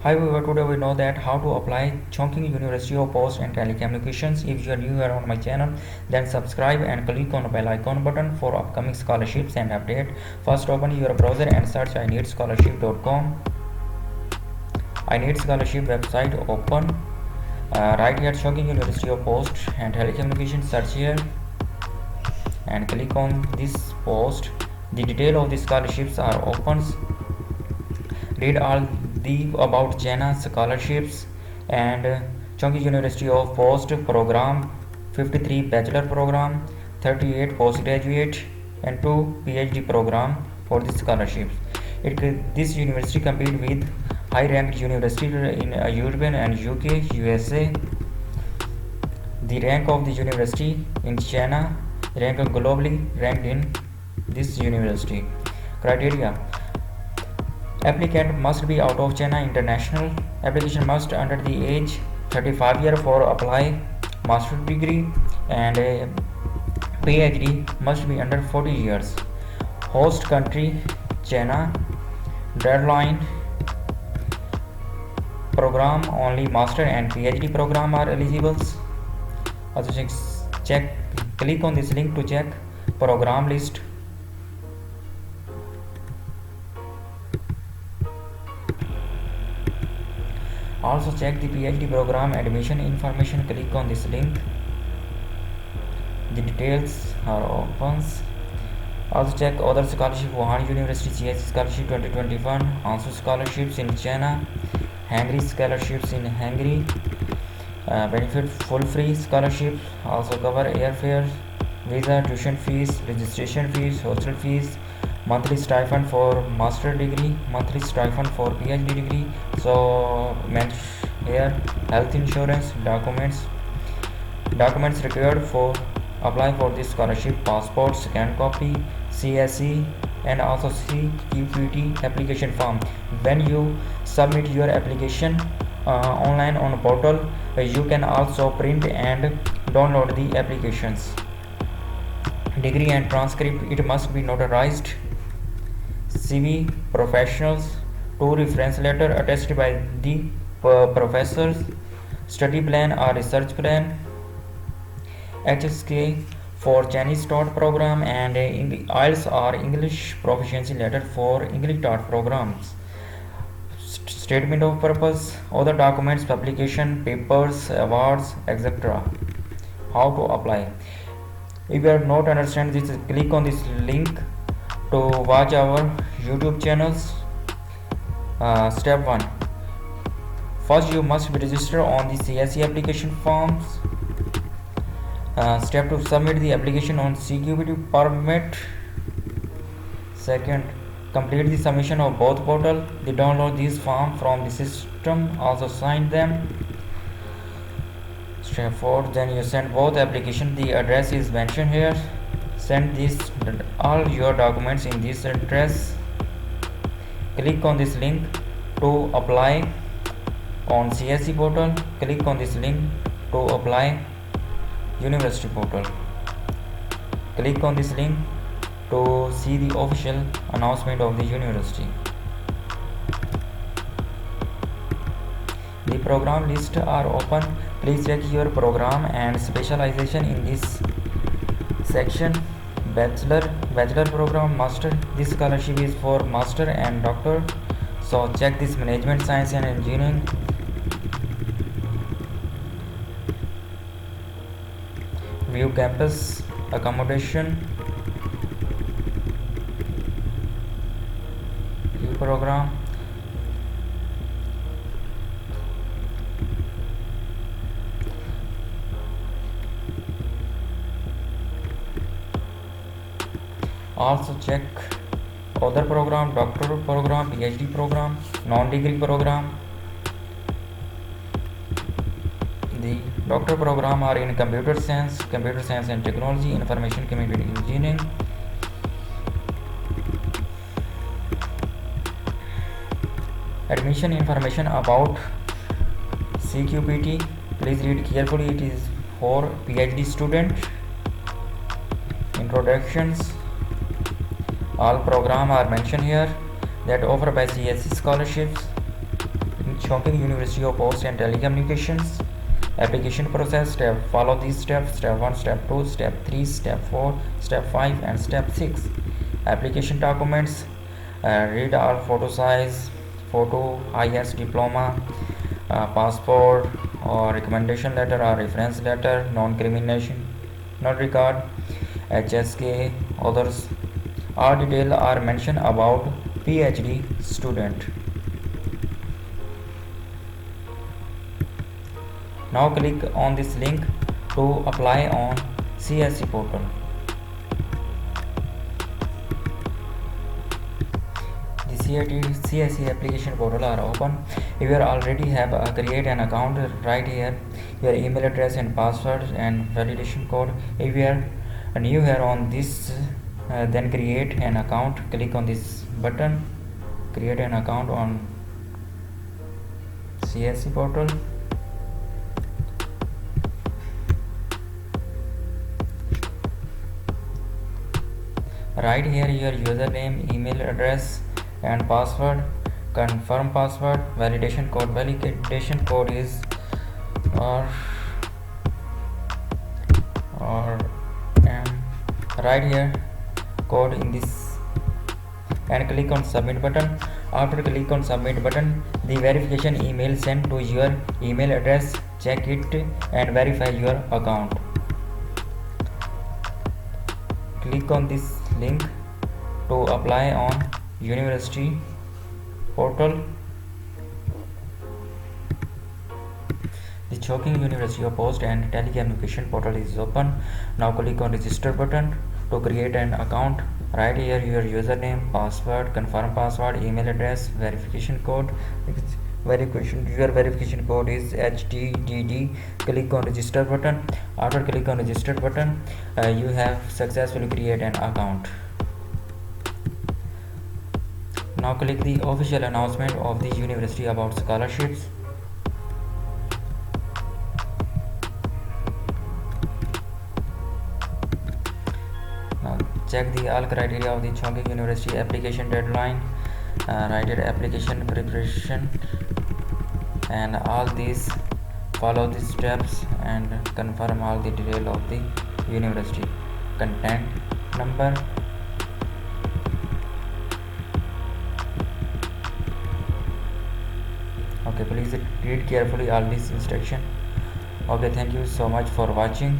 Hi everyone, today we know that how to apply Chongqing University of Post and Telecommunications. If you are new here on my channel, then subscribe and click on the bell icon button for upcoming scholarships and update. First open your browser and search ineedscholarship.com. I Need Scholarship website open. Right here Chongqing University of Post and Telecommunications, search here and click on this post. The detail of the scholarships are open. Read all the about Jena scholarships and Chongqing University of Post program, 53 bachelor program, 38 postgraduate and 2 PhD program for the scholarships. This university compete with high ranked university in European and UK, USA. The rank of the university in China, rank globally ranked in this university. Criteria: applicant must be out of China international. Application must under the age 35 year for apply master degree, and PhD must be under 40 years. Host country China. Deadline: program only master and PhD program are eligible. Also check click on this link to check program list. Also check the PhD program admission information. Click on this link. The details are open. Also check other scholarship: Wuhan University CSE scholarship 2021, also scholarships in China, Hungary scholarships in Hungary, benefit full free scholarship, also cover airfare, visa, tuition fees, registration fees, hostel fees, monthly stipend for master degree, monthly stipend for PhD degree. So here health insurance, documents required for apply for this scholarship: passport, scan copy, CSE, and also CQPT application form. When you submit your application online on portal, you can also print and download the applications. Degree and transcript: it must be notarized. CV professionals, 2 reference letter attested by the professors, study plan or research plan, HSK for Chinese taught program, and IELTS or English proficiency letter for English taught programs. Statement of purpose, other documents, publication, papers, awards, etc. How to apply? If you are not understand this, click on this link to watch our YouTube channels. Step 1: first you must be registered on the CSE application forms. Step 2: submit the application on CQBT format. Second, complete the submission of both portal. They download these forms from the system, also sign them. Step 4: then you send both application. The address is mentioned here. Send all your documents in this address. Click on this link to apply on CSE portal. Click on this link to apply university portal. Click on this link to see the official announcement of the university. The program list are open. Please check your program and specialization in this section. Bachelor program, master. This scholarship is for master and doctor. So check this: management science and engineering. View campus accommodation. View program. Also check other program: doctoral program, PhD program, non-degree program. The doctor program are in computer science and technology, information community engineering. Admission information about CQPT. Please read carefully. It is for PhD student. Introductions. All programs are mentioned here that offered by CSE scholarships in Chongqing University of Post and Telecommunications. Application process step. Follow these steps: step 1, step 2, step 3, step 4, step 5, and step 6. Application documents: read all photo size photo, highest diploma, passport or recommendation letter or reference letter, non-crimination, non-record, HSK, others. All details are mentioned about PhD student. Now click on this link to apply on CSE portal. The CSE application portal are open. If you already have create an account, right here your email address and password and validation code. If you are new here on this, then create an account. Click on this button, create an account on CSE portal. Write here your username, email address and password. Confirm password. Validation code is or and write here code in this and click on submit button. After click on submit button, the verification email sent to your email address. Check it and verify your account. Click on this link to apply on university portal. The Chongqing University of Post and Telecommunication portal is open. Now click on register button to create an account. Write here your username, password, confirm password, email address, verification code. Your verification code is HTDD. Click on register button. After click on register button, you have successfully created an account. Now click the official announcement of the university about scholarships. Now check the all criteria of the Chongqing University application deadline. Write it application preparation and all these. Follow these steps and confirm all the detail of the university. Contact number, okay, please read carefully all this instruction. Okay, thank you so much for watching.